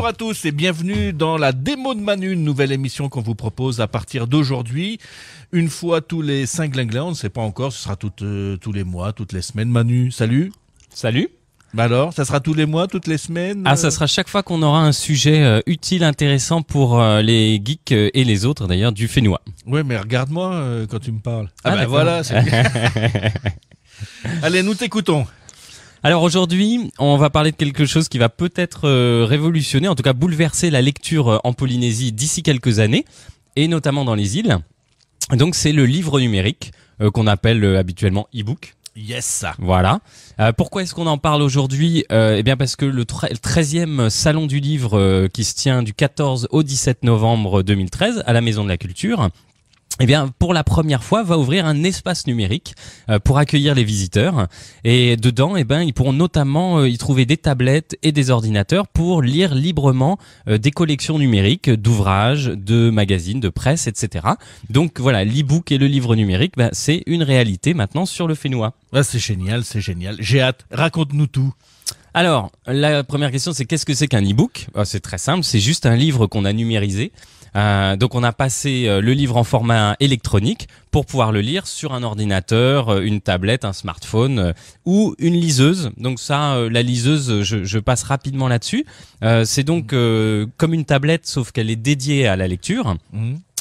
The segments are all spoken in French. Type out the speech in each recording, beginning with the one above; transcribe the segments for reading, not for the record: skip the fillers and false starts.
Bonjour à tous et bienvenue dans la démo de Manu, une nouvelle émission qu'on vous propose à partir d'aujourd'hui. Une fois tous les Saint-Glinglin, on ne sait pas encore, ce sera tous les mois, toutes les semaines. Manu, salut. Salut. Bah alors, ça sera tous les mois, toutes les semaines Ah, ça sera chaque fois qu'on aura un sujet utile, intéressant pour les geeks et les autres d'ailleurs du Fénois. Ouais, mais regarde-moi quand tu me parles. Ah, bah voilà, c'est bien. Allez, nous t'écoutons. Alors aujourd'hui, on va parler de quelque chose qui va peut-être révolutionner, en tout cas bouleverser la lecture en Polynésie d'ici quelques années, et notamment dans les îles. Donc c'est le livre numérique qu'on appelle habituellement e-book. Yes. Voilà. Pourquoi est-ce qu'on en parle aujourd'hui ? Eh bien parce que le 13e salon du livre qui se tient du 14 au 17 novembre 2013 à la Maison de la Culture, eh bien, pour la première fois, va ouvrir un espace numérique pour accueillir les visiteurs. Et dedans, eh ben, ils pourront notamment y trouver des tablettes et des ordinateurs pour lire librement des collections numériques d'ouvrages, de magazines, de presse, etc. Donc voilà, l'e-book et le livre numérique, ben, c'est une réalité maintenant sur le Fénois. Ah, c'est génial, c'est génial. J'ai hâte. Raconte-nous tout. Alors, la première question, c'est qu'est-ce que c'est qu'un e-book ? C'est très simple, c'est juste un livre qu'on a numérisé. Donc on a passé le livre en format électronique pour pouvoir le lire sur un ordinateur, une tablette, un smartphone ou une liseuse. Donc ça, la liseuse, je passe rapidement là-dessus. C'est donc comme une tablette, sauf qu'elle est dédiée à la lecture.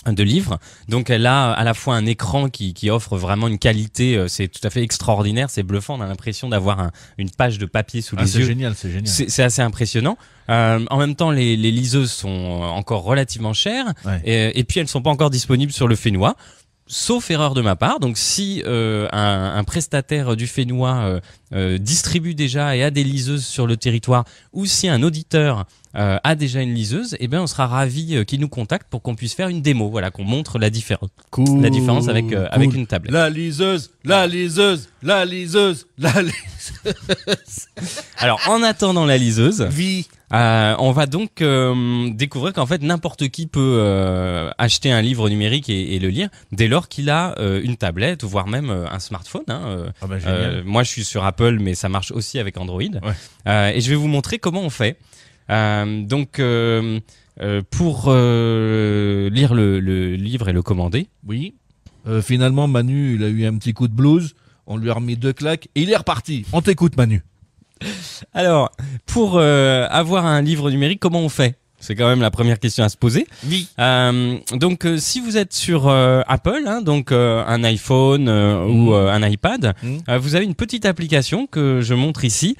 De livres, donc elle a à la fois un écran qui offre vraiment une qualité, c'est tout à fait extraordinaire, c'est bluffant, on a l'impression d'avoir une page de papier sous les yeux. C'est génial, c'est génial. C'est assez impressionnant. En même temps, les liseuses sont encore relativement chères, ouais. Et puis elles sont pas encore disponibles sur le Fénois. Sauf erreur de ma part, donc si un prestataire du Fénois distribue déjà et a des liseuses sur le territoire, ou si un auditeur a déjà une liseuse, eh bien on sera ravi qu'il nous contacte pour qu'on puisse faire une démo, voilà, qu'on montre la différence, cool. La différence avec une tablette. La liseuse. Alors en attendant la liseuse, oui. On va donc découvrir qu'en fait n'importe qui peut acheter un livre numérique et le lire dès lors qu'il a une tablette, voire même un smartphone. Moi je suis sur Apple, mais ça marche aussi avec Android. Ouais. Et je vais vous montrer comment on fait. Pour lire le livre et le commander. Oui. Finalement Manu il a eu un petit coup de blues, on lui a remis 2 claques et il est reparti. On t'écoute Manu. Alors, pour avoir un livre numérique, comment on fait ? C'est quand même la première question à se poser. Oui. Donc, si vous êtes sur Apple, donc un iPhone ou un iPad, vous avez une petite application que je montre ici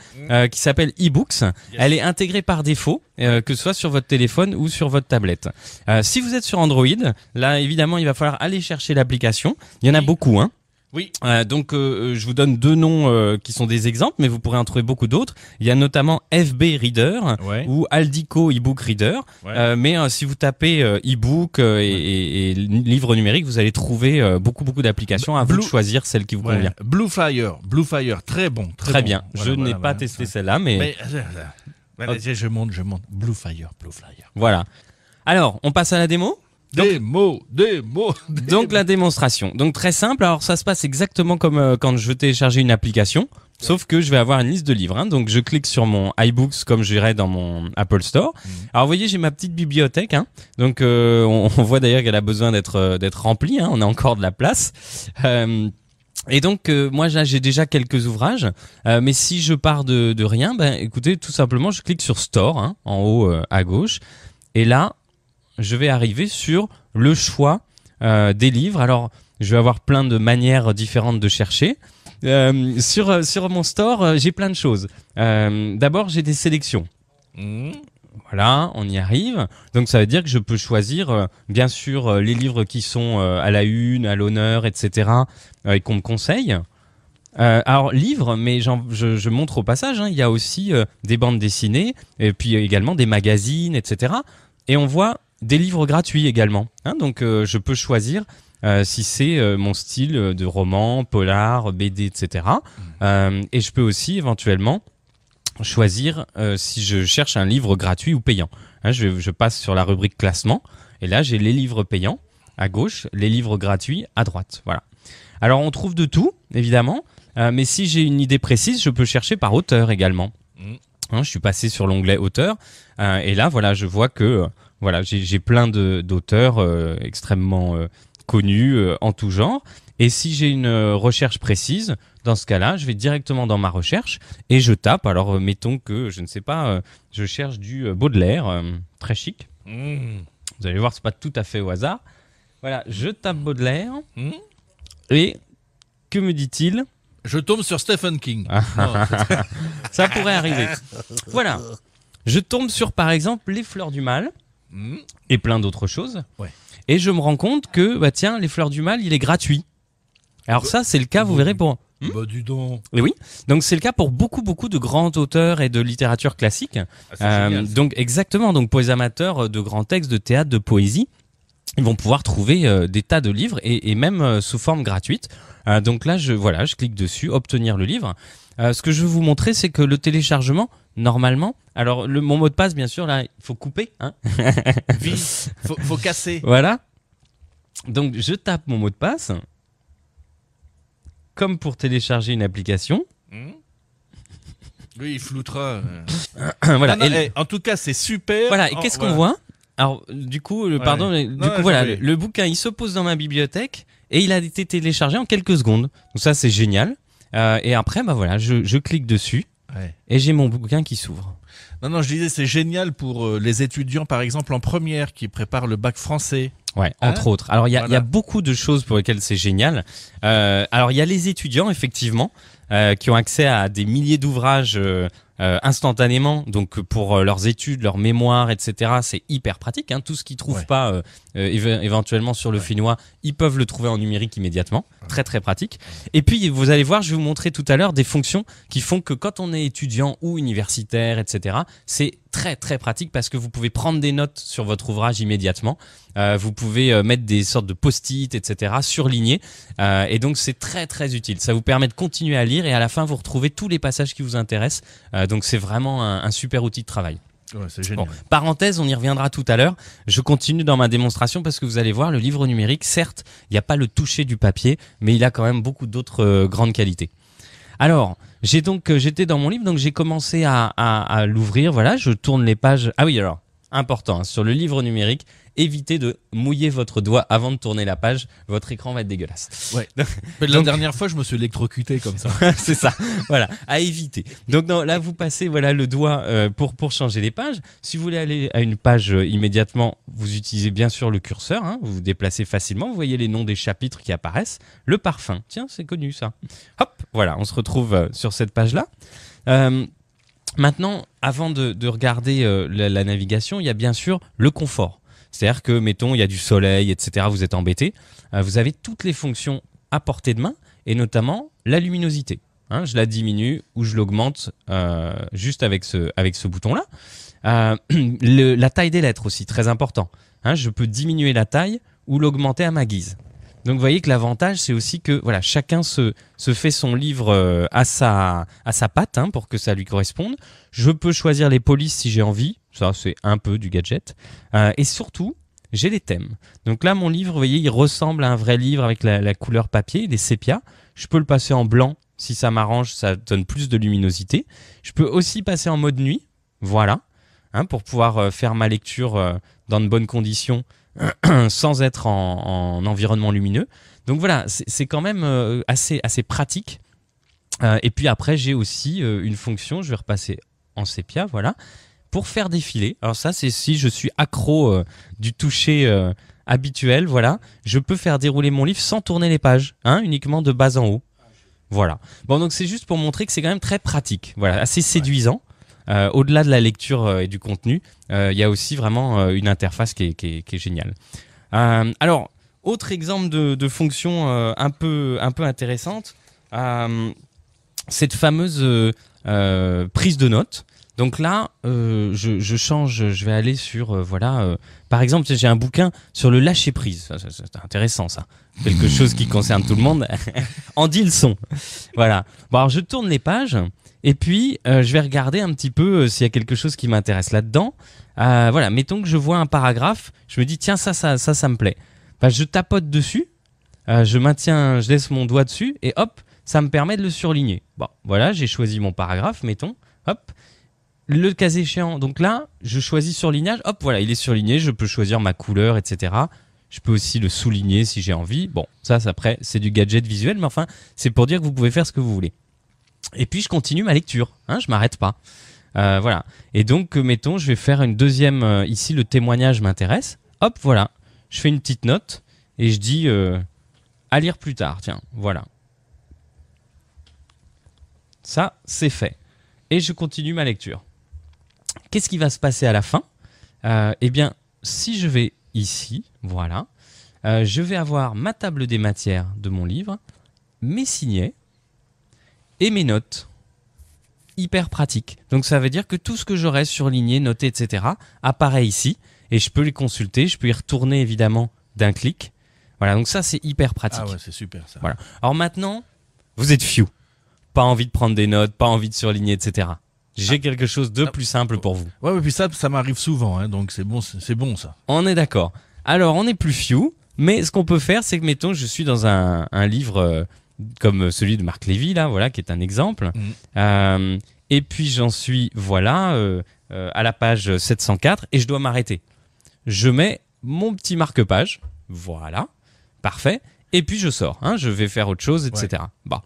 qui s'appelle eBooks. Yes. Elle est intégrée par défaut, que ce soit sur votre téléphone ou sur votre tablette. Si vous êtes sur Android, là, évidemment, il va falloir aller chercher l'application. Il y en a beaucoup, hein. Oui. Donc je vous donne 2 noms qui sont des exemples, mais vous pourrez en trouver beaucoup d'autres. Il y a notamment FB Reader ou Aldico eBook Reader. Ouais. Mais si vous tapez eBook et livre numérique, vous allez trouver beaucoup d'applications. À vous de choisir celle qui vous convient. Blue Flyer, très bon. Très bien. Je n'ai pas testé celle-là, mais je monte. Blue Flyer. Voilà. Alors, on passe à la démo ? Démo. Donc la démonstration. Donc très simple. Alors ça se passe exactement comme quand je veux télécharger une application, sauf que je vais avoir une liste de livres. Donc je clique sur mon iBooks comme j'irais dans mon Apple Store. Alors vous voyez, j'ai ma petite bibliothèque. Donc on voit d'ailleurs qu'elle a besoin d'être remplie. On a encore de la place. Et donc moi j'ai déjà quelques ouvrages, mais si je pars de rien, écoutez, tout simplement je clique sur Store en haut à gauche, et là je vais arriver sur le choix des livres. Alors, je vais avoir plein de manières différentes de chercher. Sur mon store, j'ai plein de choses. D'abord, j'ai des sélections. Voilà, on y arrive. Donc, ça veut dire que je peux choisir, bien sûr, les livres qui sont à la une, à l'honneur, etc., et qu'on me conseille. Alors, livres, mais je montre au passage, il y a aussi des bandes dessinées, et puis également des magazines, etc. Et on voit des livres gratuits également. Donc je peux choisir si c'est mon style de roman, polar, BD, etc. Et je peux aussi éventuellement choisir si je cherche un livre gratuit ou payant. Je passe sur la rubrique classement et là j'ai les livres payants à gauche, les livres gratuits à droite. Voilà. Alors on trouve de tout évidemment, mais si j'ai une idée précise, je peux chercher par auteur également. Je suis passé sur l'onglet auteur et là voilà, je vois que voilà, j'ai plein d'auteurs extrêmement connus en tout genre. Et si j'ai une recherche précise, dans ce cas-là, je vais directement dans ma recherche et je tape. Alors mettons que je ne sais pas, je cherche du Baudelaire, très chic. Vous allez voir, c'est pas tout à fait au hasard. Voilà, je tape Baudelaire et que me dit-il ? Je tombe sur Stephen King. Ça pourrait arriver. Voilà. Je tombe sur, par exemple, Les Fleurs du Mal et plein d'autres choses. Ouais. Et je me rends compte que, bah tiens, Les Fleurs du Mal, il est gratuit. Alors ça, c'est le cas, vous verrez, pour... Bah dis donc. Et oui, donc c'est le cas pour beaucoup de grands auteurs et de littérature classique. Génial, donc exactement, donc pour les amateurs de grands textes, de théâtre, de poésie, ils vont pouvoir trouver des tas de livres et même sous forme gratuite. Donc là, je clique dessus, obtenir le livre. Ce que je vais vous montrer, c'est que le téléchargement, normalement, alors mon mot de passe, bien sûr, là, il faut couper, hein. faut casser. Voilà. Donc je tape mon mot de passe, comme pour télécharger une application. Oui, il floutera. Voilà. En tout cas, c'est super. Voilà. Et qu'est-ce qu'on voit ? Alors, du coup, le bouquin, il se pose dans ma bibliothèque et il a été téléchargé en quelques secondes. Donc ça, c'est génial. Et après, bah voilà, je clique dessus et j'ai mon bouquin qui s'ouvre. Non, je disais, c'est génial pour les étudiants, par exemple, en première, qui préparent le bac français. Ouais, entre autres. Alors, il y a beaucoup de choses pour lesquelles c'est génial. Alors, il y a les étudiants, effectivement, qui ont accès à des milliers d'ouvrages instantanément, donc pour leurs études, leurs mémoires, etc. C'est hyper pratique, hein. Tout ce qu'ils trouvent pas éventuellement sur le Finnois, ils peuvent le trouver en numérique immédiatement. Très très pratique. Et puis vous allez voir, je vais vous montrer tout à l'heure des fonctions qui font que quand on est étudiant ou universitaire, etc., c'est très très pratique parce que vous pouvez prendre des notes sur votre ouvrage immédiatement. Vous pouvez mettre des sortes de post-it, etc., surlignés. Et donc c'est très très utile. Ça vous permet de continuer à lire et à la fin vous retrouvez tous les passages qui vous intéressent. Donc c'est vraiment un super outil de travail. Ouais, c'est génial. Bon, parenthèse, on y reviendra tout à l'heure. Je continue dans ma démonstration parce que vous allez voir, le livre numérique, certes, il n'y a pas le toucher du papier, mais il a quand même beaucoup d'autres grandes qualités. Alors, j'étais dans mon livre, donc j'ai commencé à l'ouvrir. Voilà, je tourne les pages. Ah oui, alors, important, hein, sur le livre numérique, évitez de mouiller votre doigt avant de tourner la page. Votre écran va être dégueulasse. Ouais. Mais la dernière fois, je me suis électrocuté comme ça. C'est ça. Voilà, à éviter. Donc là, vous passez le doigt pour changer les pages. Si vous voulez aller à une page immédiatement, vous utilisez bien sûr le curseur. Hein, vous vous déplacez facilement. Vous voyez les noms des chapitres qui apparaissent. Le parfum. Tiens, c'est connu ça. Hop, voilà, on se retrouve sur cette page-là. Maintenant, avant de regarder la navigation, il y a bien sûr le confort. C'est-à-dire que, mettons, il y a du soleil, etc., vous êtes embêté. Vous avez toutes les fonctions à portée de main, et notamment la luminosité. Hein, je la diminue ou je l'augmente juste avec ce bouton-là. La taille des lettres aussi, très important. Hein, je peux diminuer la taille ou l'augmenter à ma guise. Donc vous voyez que l'avantage, c'est aussi que voilà, chacun se fait son livre à sa patte, hein, pour que ça lui corresponde. Je peux choisir les polices si j'ai envie. Ça, c'est un peu du gadget. Et surtout, j'ai les thèmes. Donc là, mon livre, vous voyez, il ressemble à un vrai livre avec la couleur papier, les sépia. Je peux le passer en blanc. Si ça m'arrange, ça donne plus de luminosité. Je peux aussi passer en mode nuit. Voilà. Hein, pour pouvoir faire ma lecture dans de bonnes conditions sans être en environnement lumineux. Donc voilà, c'est quand même assez pratique. Et puis après, j'ai aussi une fonction, je vais repasser en sépia, voilà, pour faire défiler. Alors ça, c'est si je suis accro du toucher habituel, voilà, je peux faire dérouler mon livre sans tourner les pages, hein, uniquement de bas en haut. Voilà. Bon, donc c'est juste pour montrer que c'est quand même très pratique, voilà, assez séduisant. Au-delà de la lecture et du contenu, il y a aussi vraiment une interface qui est géniale. Alors, autre exemple de fonction un peu intéressante, cette fameuse prise de notes. Donc là, je change, je vais aller sur, par exemple, j'ai un bouquin sur le lâcher-prise. C'est intéressant ça. Quelque chose qui concerne tout le monde. En dit le son. Voilà. Bon, alors je tourne les pages. Et puis, je vais regarder un petit peu s'il y a quelque chose qui m'intéresse là-dedans. Voilà, mettons que je vois un paragraphe, je me dis tiens ça me plaît. Bah, je tapote dessus, je laisse mon doigt dessus et hop, ça me permet de le surligner. Bon, voilà, j'ai choisi mon paragraphe, mettons, hop. le cas échéant, donc là, je choisis surlignage. Hop, voilà, il est surligné. Je peux choisir ma couleur, etc. Je peux aussi le souligner si j'ai envie. Bon, ça, après, c'est du gadget visuel, mais enfin, c'est pour dire que vous pouvez faire ce que vous voulez. Et puis, je continue ma lecture. Je m'arrête pas. Voilà. Et donc, mettons, je vais faire une deuxième. Ici, le témoignage m'intéresse. Hop, voilà. Je fais une petite note et je dis à lire plus tard. Tiens, voilà. Ça, c'est fait. Et je continue ma lecture. Qu'est-ce qui va se passer à la fin ? Eh bien, si je vais ici, voilà, je vais avoir ma table des matières de mon livre, mes signets et mes notes. Hyper pratique. Donc ça veut dire que tout ce que j'aurai surligné, noté, etc. apparaît ici et je peux les consulter, je peux y retourner évidemment d'un clic. Voilà, donc ça c'est hyper pratique. Ah ouais, c'est super ça. Voilà. Alors maintenant, vous êtes few. Pas envie de prendre des notes, pas envie de surligner, etc. J'ai quelque chose de plus simple pour vous. Ouais, puis ça m'arrive souvent, donc c'est bon ça. On est d'accord. Alors, on est plus few, mais ce qu'on peut faire, c'est que, mettons, je suis dans un livre comme celui de Marc Lévy, là, voilà, qui est un exemple. Et puis, j'en suis, voilà, à la page 704, et je dois m'arrêter. Je mets mon petit marque-page, voilà, parfait, et puis je sors, je vais faire autre chose, etc. Ouais. Bon.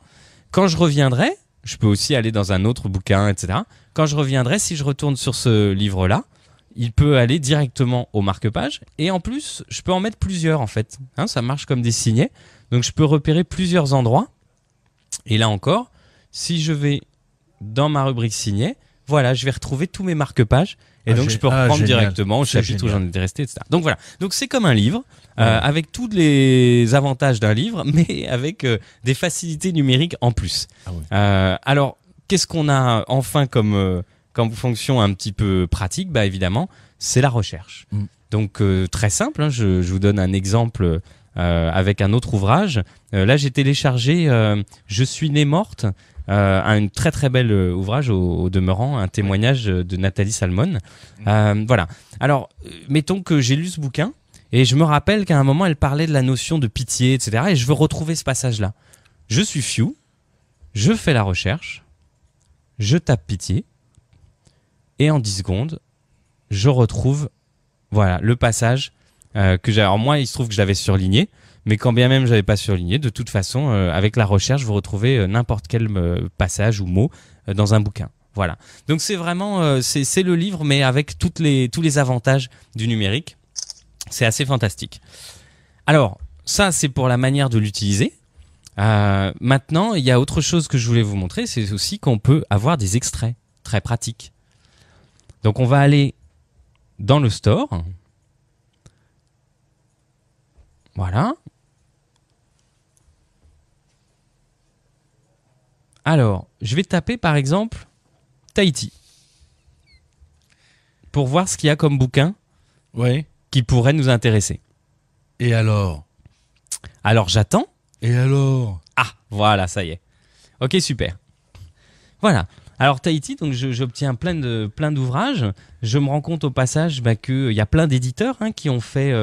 Quand je reviendrai, je peux aussi aller dans un autre bouquin, etc. Quand je reviendrai, si je retourne sur ce livre-là, il peut aller directement au marque-page. Et en plus, je peux en mettre plusieurs, en fait. Ça marche comme des signets. Donc, je peux repérer plusieurs endroits. Et là encore, si je vais dans ma rubrique signets, voilà, je vais retrouver tous mes marque-pages. Et donc, je peux reprendre directement au chapitre où j'en étais resté, etc. Donc, voilà. Donc, c'est comme un livre, avec tous les avantages d'un livre, mais avec des facilités numériques en plus. Ah oui. Alors, qu'est-ce qu'on a enfin comme fonction un petit peu pratique ? Bah, évidemment, c'est la recherche. Donc, très simple, je vous donne un exemple avec un autre ouvrage. Là, j'ai téléchargé « Je suis née morte ». Un très très bel ouvrage au demeurant, un témoignage de Nathalie Salmon. Voilà. Alors, mettons que j'ai lu ce bouquin et je me rappelle qu'à un moment elle parlait de la notion de pitié, etc. Et je veux retrouver ce passage-là. Je suis few, je fais la recherche, je tape pitié et en 10 secondes, je retrouve voilà le passage que j'ai. Alors moi, il se trouve que je l'avais surligné. Mais quand bien même j'avais pas surligné, de toute façon, avec la recherche, vous retrouvez n'importe quel passage ou mot dans un bouquin. Voilà. Donc c'est vraiment, c'est le livre, mais avec tous les avantages du numérique. C'est assez fantastique. Alors ça, c'est pour la manière de l'utiliser. Maintenant, il y a autre chose que je voulais vous montrer, c'est aussi qu'on peut avoir des extraits très pratiques. Donc on va aller dans le store. Voilà. Alors, je vais taper par exemple Tahiti pour voir ce qu'il y a comme bouquin qui pourrait nous intéresser. Et alors ? Alors j'attends. Et alors ? Ah, voilà, ça y est. Ok, super. Voilà. Alors Tahiti, donc j'obtiens plein d'ouvrages. Je me rends compte au passage qu'il y a plein d'éditeurs qui ont fait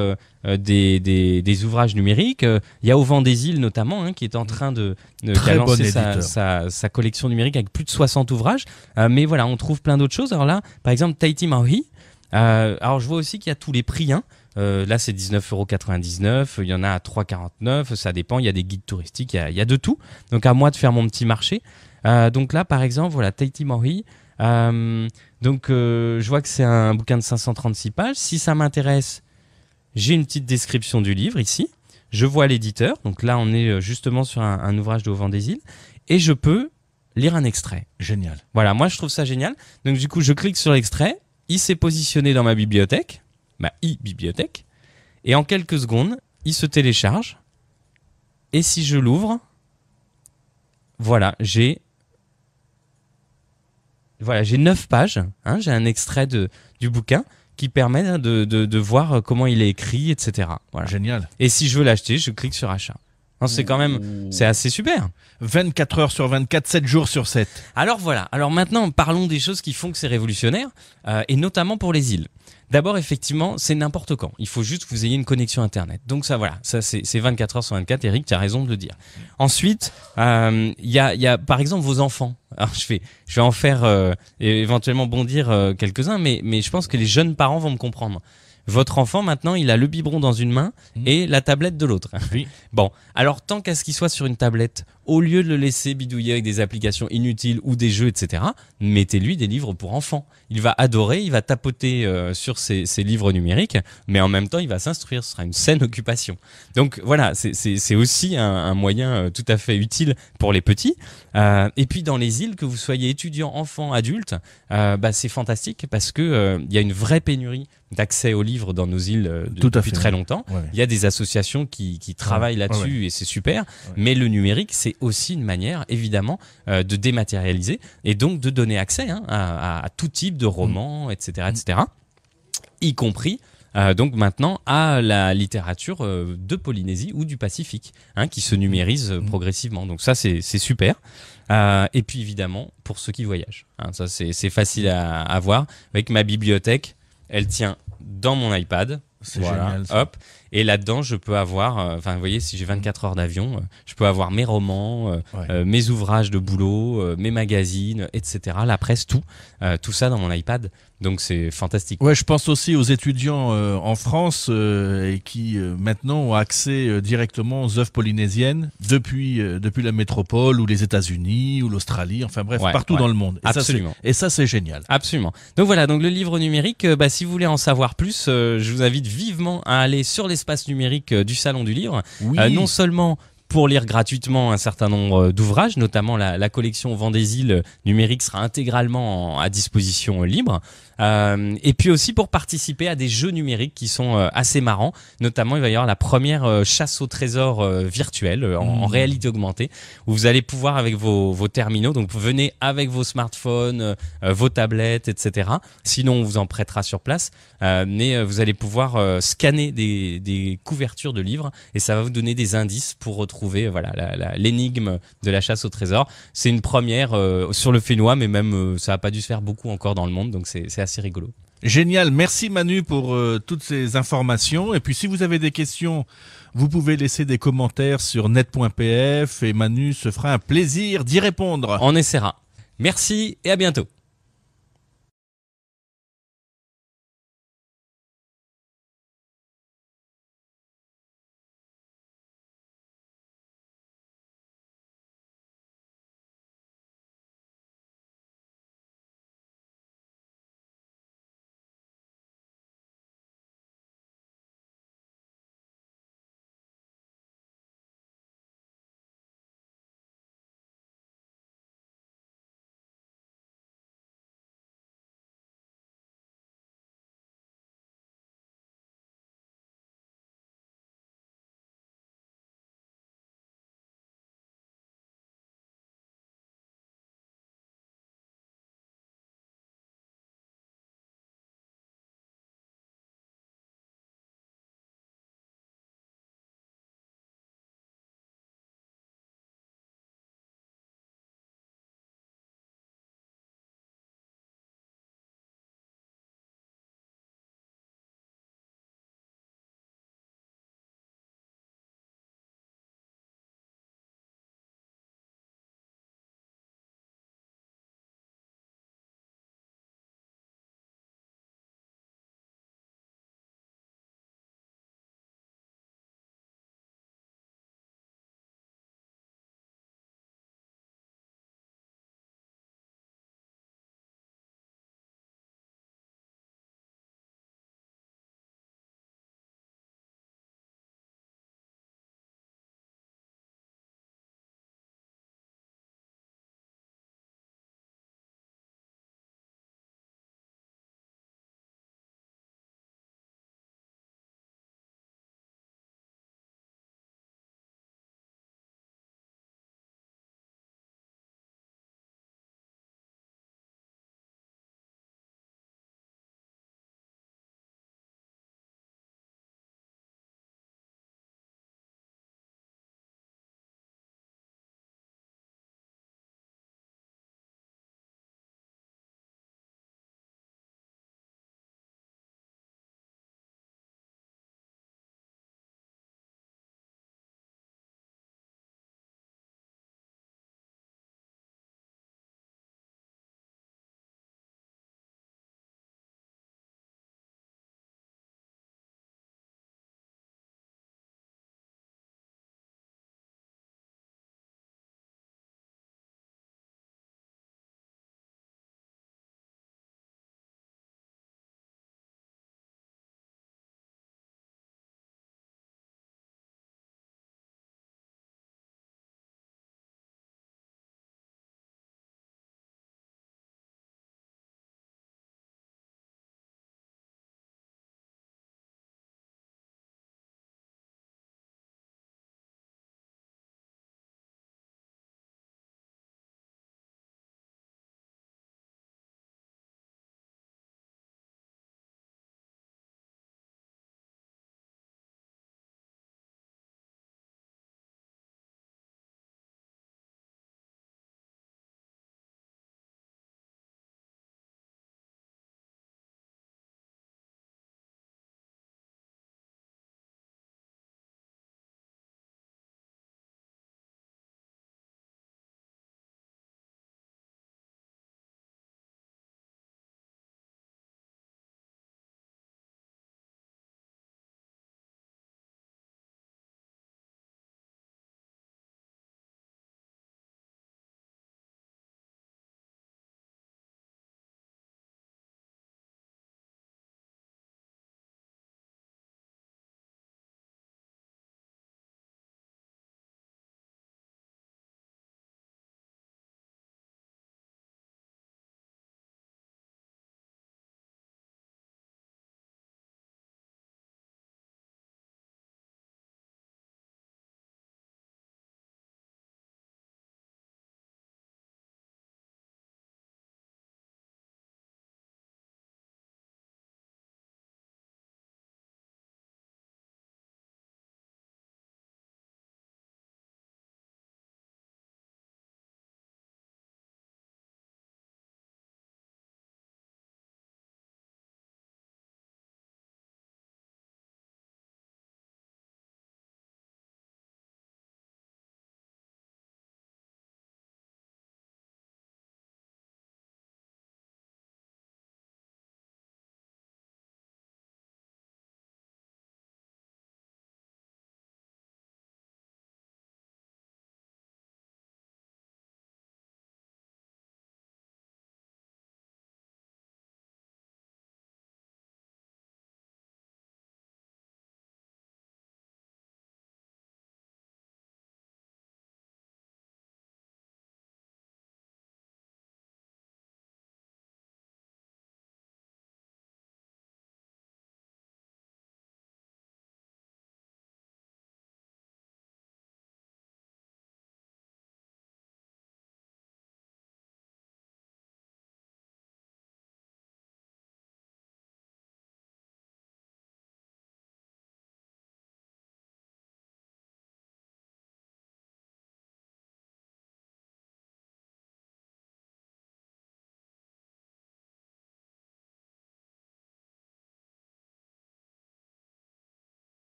des ouvrages numériques. Il y a Au Vent des Îles notamment qui est en train de lancer sa collection numérique avec plus de 60 ouvrages. Mais voilà, on trouve plein d'autres choses. Alors là, par exemple, Tahiti Maui. Alors je vois aussi qu'il y a tous les prix. Là, c'est 19,99 €. Il y en a à 3,49 €. Ça dépend. Il y a des guides touristiques. Il y a de tout. Donc à moi de faire mon petit marché. Donc là, par exemple, voilà, Tahiti Maui. Donc, je vois que c'est un bouquin de 536 pages. Si ça m'intéresse, j'ai une petite description du livre ici. Je vois l'éditeur. Donc là, on est justement sur un ouvrage de Au Vent des Îles. Et je peux lire un extrait. Génial. Voilà, moi, je trouve ça génial. Donc, du coup, je clique sur l'extrait. Il s'est positionné dans ma bibliothèque, ma e-bibliothèque. Et en quelques secondes, il se télécharge. Et si je l'ouvre, voilà, j'ai 9 pages, j'ai un extrait du bouquin qui permet de voir comment il est écrit, etc. Voilà. Génial. Et si je veux l'acheter, je clique sur achat. Non, c'est assez super. 24 heures sur 24, 7 jours sur 7. Alors voilà, alors maintenant parlons des choses qui font que c'est révolutionnaire, et notamment pour les îles. D'abord, effectivement, c'est n'importe quand. Il faut juste que vous ayez une connexion Internet. Donc ça, voilà, ça c'est 24 heures sur 24. Eric, tu as raison de le dire. Ensuite, il y a par exemple vos enfants. Alors je vais en faire éventuellement bondir quelques-uns, mais je pense que les jeunes parents vont me comprendre. Votre enfant, maintenant, il a le biberon dans une main et la tablette de l'autre. Oui. Bon, alors tant qu'à ce qu'il soit sur une tablette, au lieu de le laisser bidouiller avec des applications inutiles ou des jeux, etc., mettez-lui des livres pour enfants. Il va adorer, il va tapoter sur ces livres numériques, mais en même temps, il va s'instruire. Ce sera une saine occupation. Donc voilà, c'est aussi un moyen tout à fait utile pour les petits. Et puis dans les îles, que vous soyez étudiant, enfant, adulte, c'est fantastique parce que il y a une vraie pénurie d'accès aux livres dans nos îles depuis très longtemps. Ouais. Il y a des associations qui travaillent là-dessus et c'est super. Ouais. Mais le numérique, c'est aussi une manière, évidemment, de dématérialiser et donc de donner accès à tout type de romans, etc., etc., y compris donc maintenant à la littérature de Polynésie ou du Pacifique, qui se numérise progressivement. Donc ça, c'est super. Et puis évidemment, pour ceux qui voyagent, ça c'est facile à voir. Avec ma bibliothèque, elle tient dans mon iPad. C'est génial, ça. Hop. Et là-dedans, je peux avoir, vous voyez, si j'ai 24 heures d'avion, je peux avoir mes romans, mes ouvrages de boulot, mes magazines, etc. La presse, tout ça dans mon iPad. Donc c'est fantastique. Ouais, je pense aussi aux étudiants en France et qui maintenant ont accès directement aux œuvres polynésiennes depuis la métropole ou les États-Unis ou l'Australie, enfin bref, partout dans le monde. Et absolument. Ça c'est génial. Absolument. Donc voilà, donc le livre numérique, si vous voulez en savoir plus, je vous invite vivement à aller sur l'espace numérique du Salon du Livre. Oui. Non seulement pour lire gratuitement un certain nombre d'ouvrages, notamment la collection Vent des îles numérique sera intégralement à disposition libre. Et puis aussi pour participer à des jeux numériques qui sont assez marrants. Notamment, il va y avoir la première chasse au trésor virtuelle en réalité augmentée, où vous allez pouvoir avec vos terminaux, donc venez avec vos smartphones, vos tablettes, etc. Sinon, on vous en prêtera sur place. Mais vous allez pouvoir scanner des couvertures de livres et ça va vous donner des indices pour retrouver l'énigme de la chasse au trésor. C'est une première sur le Fénois, mais même ça n'a pas dû se faire beaucoup encore dans le monde, donc c'est assez rigolo. Génial, merci Manu pour toutes ces informations. Et puis si vous avez des questions, vous pouvez laisser des commentaires sur net.pf et Manu se fera un plaisir d'y répondre. On essaiera. Merci et à bientôt.